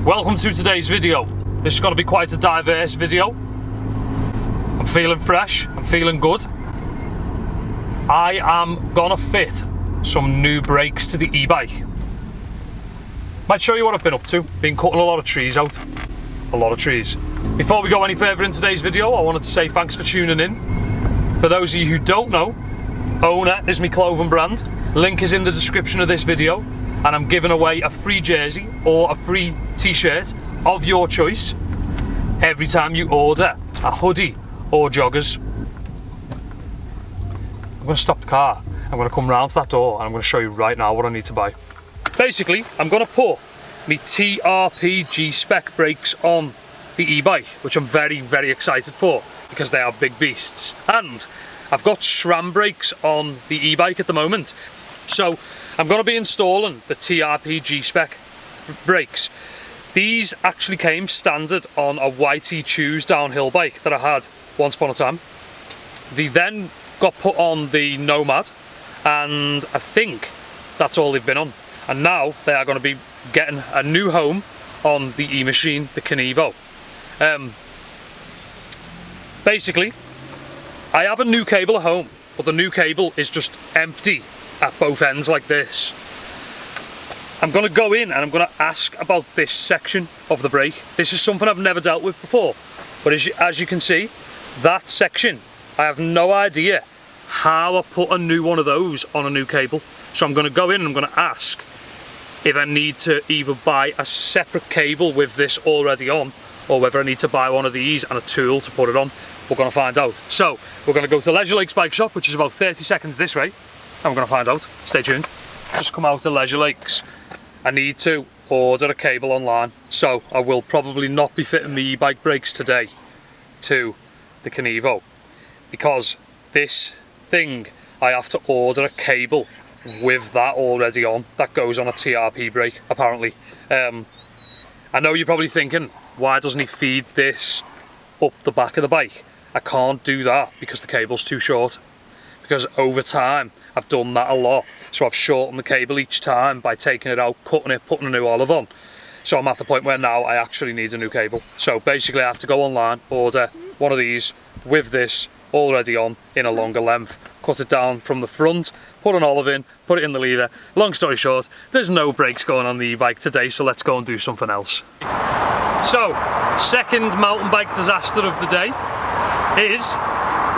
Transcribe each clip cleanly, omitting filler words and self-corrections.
Welcome to today's video. This is going to be quite a diverse video. I'm feeling fresh, I'm feeling good. I am gonna fit some new brakes to the e-bike. Might show you what I've been up to. Been cutting a lot of trees out. A lot of trees. Before we go any further in today's video, I wanted to say thanks for tuning in. For those of you who don't know, OWNA is my clothing brand. Link is in the description of this video, and I'm giving away a free jersey or a free t-shirt of your choice every time you order a hoodie or joggers. I'm going to stop the car, I'm going to come round to that door, and I'm going to show you right now what I need to buy. Basically, I'm going to put my TRP G-Spec brakes on the e-bike, which I'm very, very excited for because they are big beasts. And I've got SRAM brakes on the e-bike at the moment. So I'm going to be installing the TRP G-Spec brakes. These actually came standard on a YT Choose downhill bike that I had once upon a time. They then got put on the Nomad, and I think that's all they've been on. And now they are going to be getting a new home on the e-machine, the Kenevo. Basically, I have a new cable at home, but the new cable is just empty at both ends like this. I'm going to go in and I'm going to ask about this section of the brake. This is something I've never dealt with before, but as you can see, that section, I have no idea how I put a new one of those on a new cable. So I'm going to go in and I'm going to ask if I need to either buy a separate cable with this already on, or whether I need to buy one of these and a tool to put it on. We're going to find out. So we're going to go to Leisure Lakes Bike Shop, which is about 30 seconds this way, and we're going to find out. Stay tuned. Just come out to Leisure Lakes. I need to order a cable online, so I will probably not be fitting my e-bike brakes today to the Kenevo, because this thing, I have to order a cable with that already on, that goes on a TRP brake apparently. I know you're probably thinking, why doesn't he feed this up the back of the bike? I can't do that because the cable's too short, because over time I've done that a lot. So I've shortened the cable each time by taking it out, cutting it, putting a new olive on. So I'm at the point where now I actually need a new cable. So basically I have to go online, order one of these with this already on in a longer length, cut it down from the front, put an olive in, put it in the lever. Long story short, there's no brakes going on the e-bike today, so let's go and do something else. So, second mountain bike disaster of the day is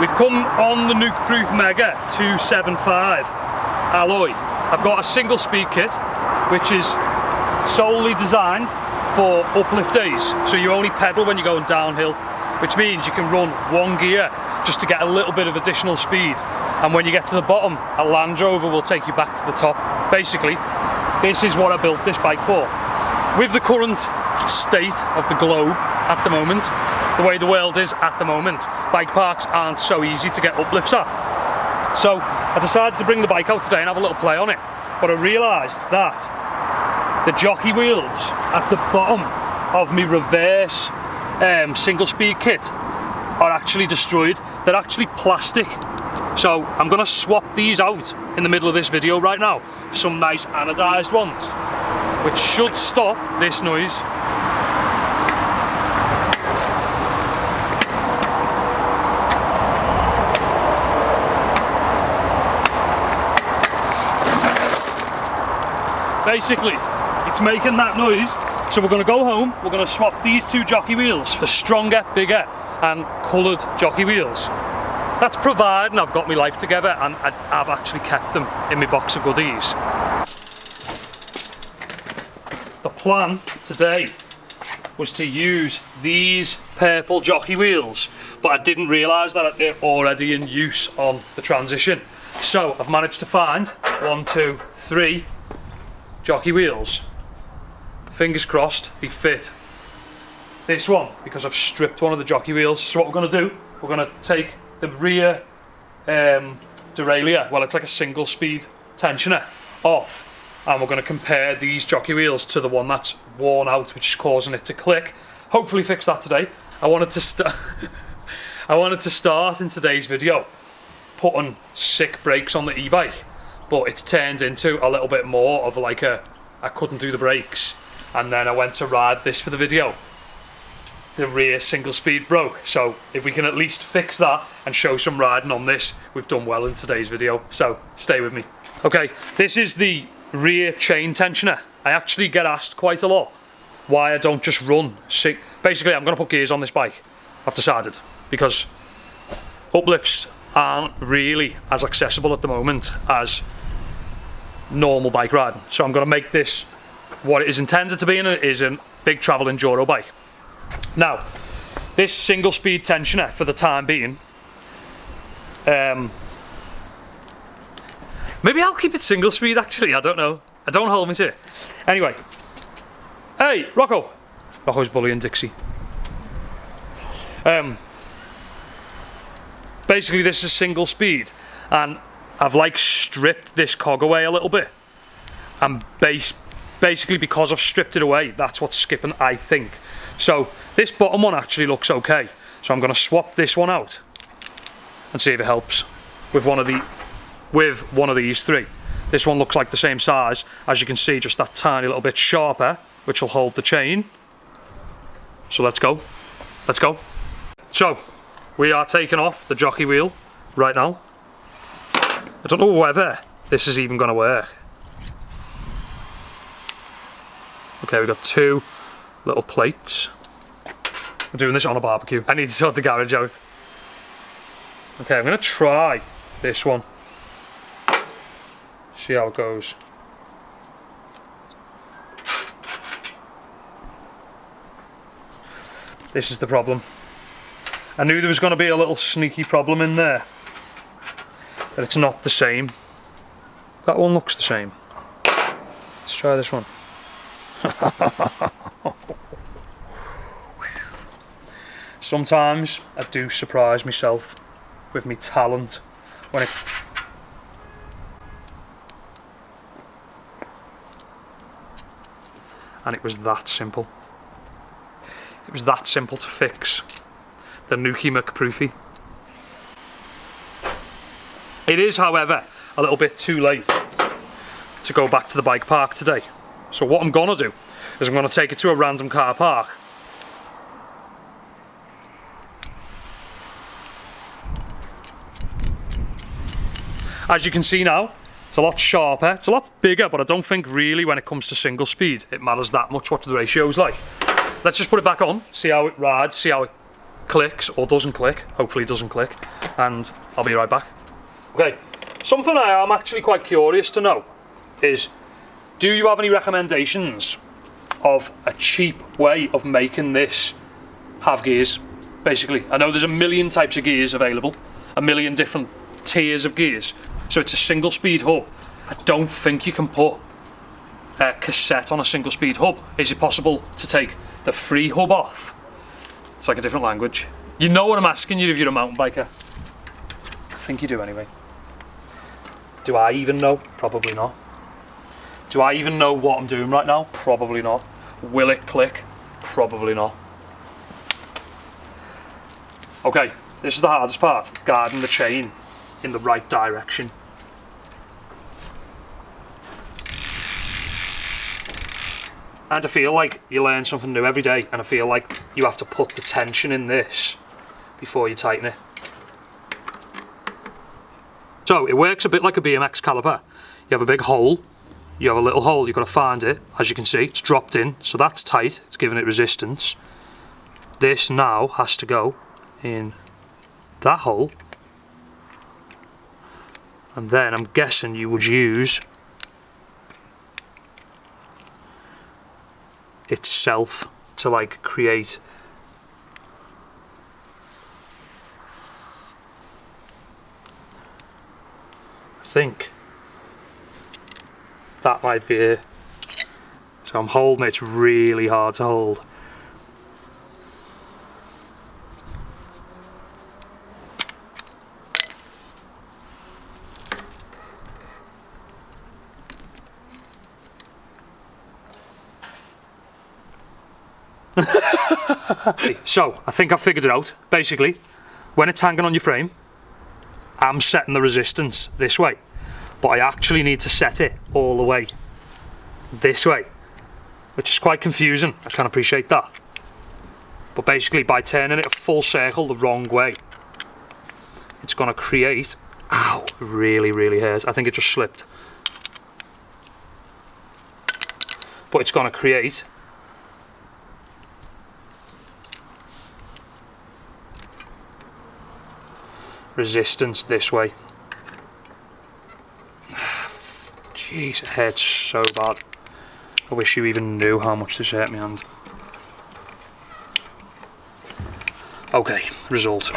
we've come on the NUKEPROOF Mega 275 alloy. I've got a single speed kit which is solely designed for uplift days, so you only pedal when you're going downhill, which means you can run one gear just to get a little bit of additional speed, and when you get to the bottom, a Land Rover will take you back to the top. Basically, this is what I built this bike for. With the current state of the globe at the moment, the way the world is at the moment, bike parks aren't so easy to get uplifts at. So I decided to bring the bike out today and have a little play on it, but I realised that the jockey wheels at the bottom of my reverse single speed kit are actually destroyed. They're actually plastic. So I'm going to swap these out in the middle of this video right now for some nice anodised ones, which should stop this noise. Basically, it's making that noise, so we're going to go home, we're going to swap these two jockey wheels for stronger, bigger and coloured jockey wheels. That's providing I've got my life together and I've actually kept them in my box of goodies. The plan today was to use these purple jockey wheels, but I didn't realise that they're already in use on the Transition. So I've managed to find 1, 2, 3 jockey wheels. Fingers crossed they fit this one, because I've stripped one of the jockey wheels. So what we're going to do, we're going to take the rear derailleur, well it's like a single speed tensioner, off, and we're going to compare these jockey wheels to the one that's worn out, which is causing it to click. Hopefully fix that today. I wanted to start in today's video putting sick brakes on the e-bike, but it's turned into a little bit more of like I couldn't do the brakes, and then I went to ride this for the video. The rear single speed broke, so if we can at least fix that and show some riding on this, we've done well in today's video, so stay with me. Okay, this is the rear chain tensioner. I actually get asked quite a lot why I don't just run. Basically, I'm going to put gears on this bike, I've decided, because uplifts aren't really as accessible at the moment as normal bike riding. So I'm going to make this what it is intended to be, and it is a big travel enduro bike. Now, this single speed tensioner for the time being, maybe I'll keep it single speed actually, I don't know. I don't hold me to it. Anyway, hey, Rocco. Rocco's bullying Dixie. Basically this is single speed, and I've like stripped this cog away a little bit. And basically because I've stripped it away, that's what's skipping, I think. So this bottom one actually looks okay. So I'm going to swap this one out and see if it helps with one of these three. This one looks like the same size, as you can see, just that tiny little bit sharper, which will hold the chain. So let's go. Let's go. So we are taking off the jockey wheel right now. I don't know whether this is even going to work. Okay, we've got two little plates. We're doing this on a barbecue. I need to sort the garage out. Okay, I'm going to try this one. See how it goes. This is the problem. I knew there was going to be a little sneaky problem in there, but it's not the same. That one looks the same. Let's try this one. Sometimes I do surprise myself with my talent when it... And it was that simple. It was that simple to fix. The NUKEPROOf. It is, however, a little bit too late to go back to the bike park today. So what I'm gonna do is I'm gonna take it to a random car park. As you can see now, it's a lot sharper, it's a lot bigger, but I don't think really when it comes to single speed it matters that much what the ratio's like. Let's just put it back on, see how it rides, see how it clicks or doesn't click. Hopefully it doesn't click, and I'll be right back. Okay, something I am actually quite curious to know is, do you have any recommendations of a cheap way of making this have gears? Basically, I know there's a million types of gears available, a million different tiers of gears. So it's a single speed hub. I don't think you can put a cassette on a single speed hub. Is it possible to take the free hub off? It's like a different language. You know what I'm asking you if you're a mountain biker. I think you do anyway. Do I even know? Probably not. Do I even know what I'm doing right now? Probably not. Will it click? Probably not. Okay, this is the hardest part. Guiding the chain in the right direction. And I feel like you learn something new every day, and I feel like you have to put the tension in this before you tighten it. So it works a bit like a BMX caliper. You have a big hole, you have a little hole, you've got to find it. As you can see, it's dropped in, so that's tight, it's giving it resistance. This now has to go in that hole, and then I'm guessing you would use itself to like create I think that might be it. So I'm holding it, it's really hard to hold. So I think I've figured it out. Basically, when it's hanging on your frame, I'm setting the resistance this way, but I actually need to set it all the way this way. which is quite confusing. I can appreciate that. But basically, by turning it a full circle the wrong way, it's going to create... Ow, it really, really hurts. I think it just slipped. But it's going to create resistance this way. Jeez, it hurts so bad. I wish you even knew how much this hurt my hand. Okay, result.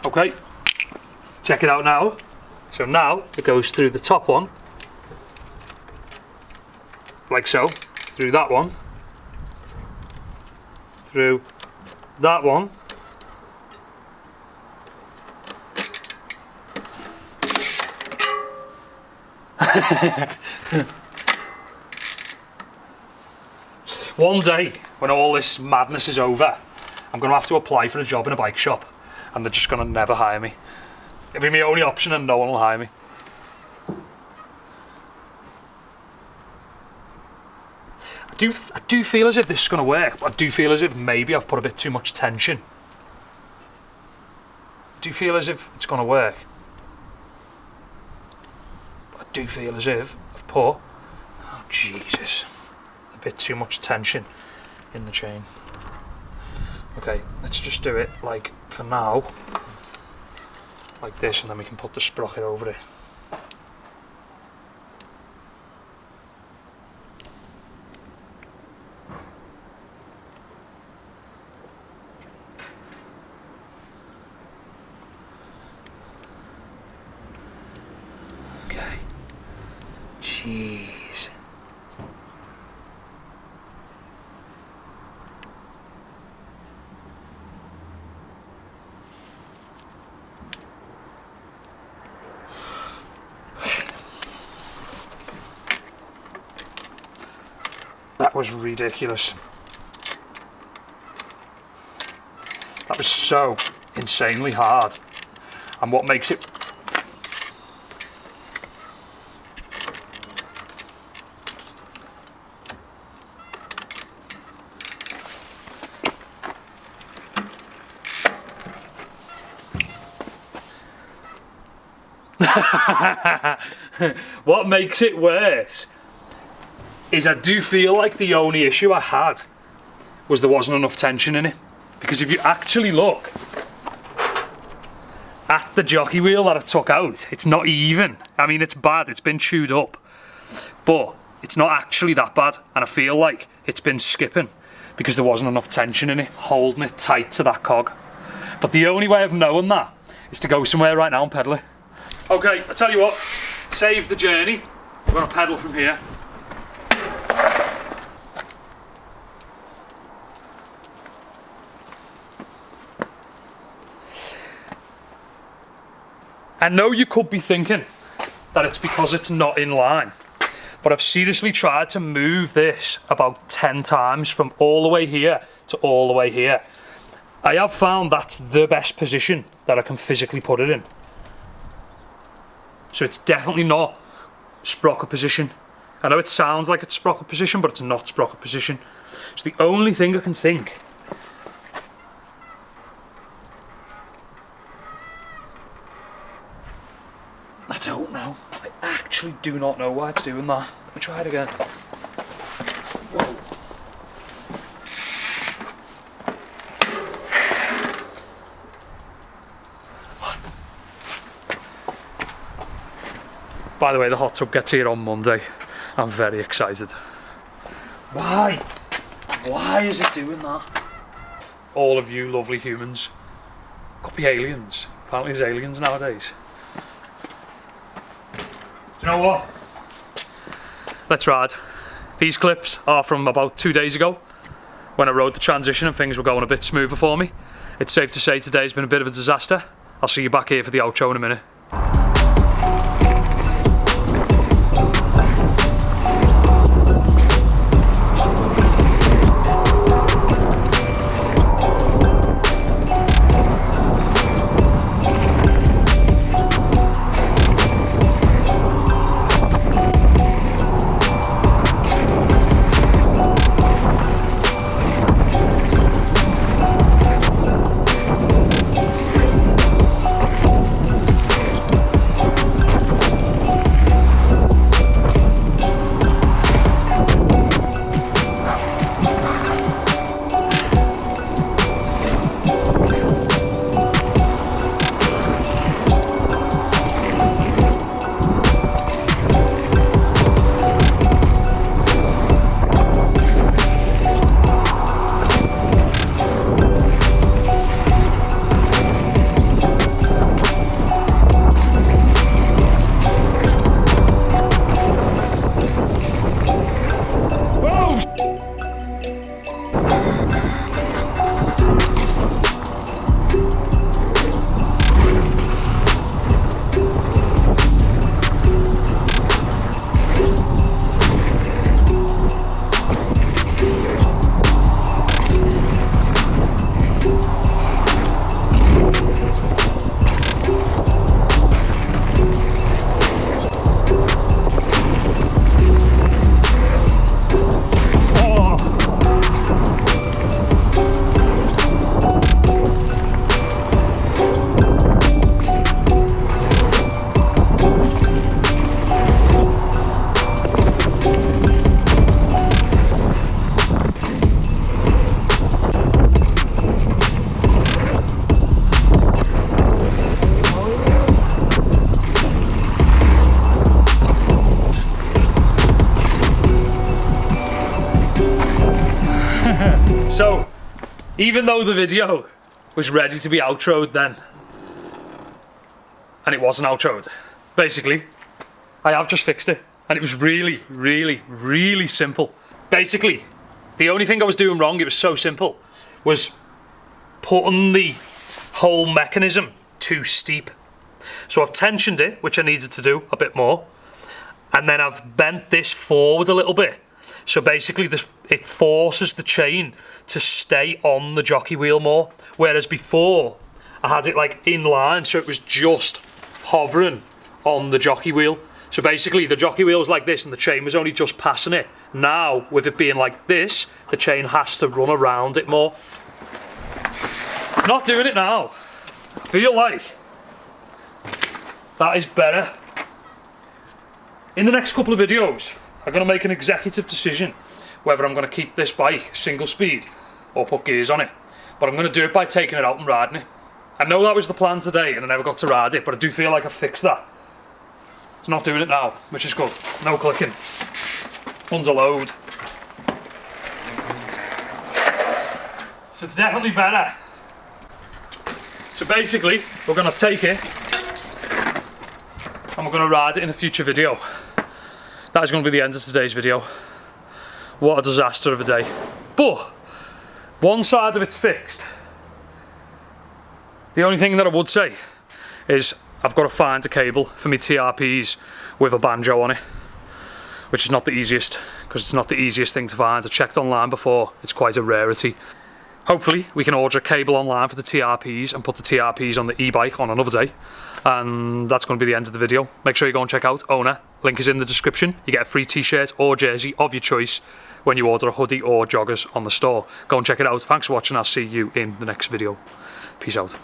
Okay, check it out now. So now it goes through the top one, like so, through that one, through that one, one day when all this madness is over, I'm going to have to apply for a job in a bike shop and they're just going to never hire me. It'll be my only option and no one will hire me. I do feel as if this is going to work, but I do feel as if maybe I've put a bit too much tension. I do feel as if it's going to work. I do feel as if I've put, oh Jesus, a bit too much tension in the chain. Okay, let's just do it like for now, like this, and then we can put the sprocket over it. Okay, jeez. That was ridiculous. That was so insanely hard. And what makes it... What makes it worse is I do feel like the only issue I had was there wasn't enough tension in it. Because if you actually look at the jockey wheel that I took out, it's not even. I mean, it's bad, it's been chewed up, but it's not actually that bad, and I feel like it's been skipping because there wasn't enough tension in it, holding it tight to that cog. But the only way of knowing that is to go somewhere right now and pedal it. Okay, I tell you what, save the journey. We're gonna pedal from here. I know you could be thinking that it's because it's not in line, but I've seriously tried to move this about 10 times from all the way here to all the way here. I have found that's the best position that I can physically put it in. So it's definitely not sprocket position. I know it sounds like it's sprocket position, but it's not sprocket position. It's the only thing I can think. I don't know. I actually do not know why it's doing that. Let me try it again. Whoa. What? By the way, the hot tub gets here on Monday. I'm very excited. Why? Why is it doing that? All of you lovely humans. Could be aliens. Apparently there's aliens nowadays. Do you know what? Let's ride. These clips are from about 2 days ago when I rode the transition and things were going a bit smoother for me. It's safe to say today's been a bit of a disaster. I'll see you back here for the outro in a minute. So, even though the video was ready to be outroed then, and it wasn't outroed, basically, I have just fixed it. And it was really, really, really simple. Basically, the only thing I was doing wrong, it was so simple, was putting the whole mechanism too steep. So I've tensioned it, which I needed to do a bit more, and then I've bent this forward a little bit. So basically it forces the chain to stay on the jockey wheel more, whereas before I had it like in line, so it was just hovering on the jockey wheel. So basically the jockey wheel was like this and the chain was only just passing it. Now, with it being like this, the chain has to run around it more. It's not doing it now. I feel like that is better. In the next couple of videos, I'm going to make an executive decision whether I'm going to keep this bike single speed or put gears on it. But I'm going to do it by taking it out and riding it. I know that was the plan today and I never got to ride it, but I do feel like I fixed that. It's not doing it now, which is good. No clicking. Under load. So it's definitely better. So basically, we're going to take it and we're going to ride it in a future video. That is going to be the end of today's video. What a disaster of a day. But one side of it's fixed. The only thing that I would say is I've got to find a cable for my TRPs with a banjo on it, which is not the easiest, because it's not the easiest thing to find. I checked online before, it's quite a rarity. Hopefully we can order a cable online for the TRPs and put the TRPs on the e-bike on another day, and that's going to be the end of the video. Make sure you go and check out OWNA, link is in the description. You get a free t-shirt or jersey of your choice when you order a hoodie or joggers on the store. Go and check it out. Thanks for watching, I'll see you in the next video. Peace out.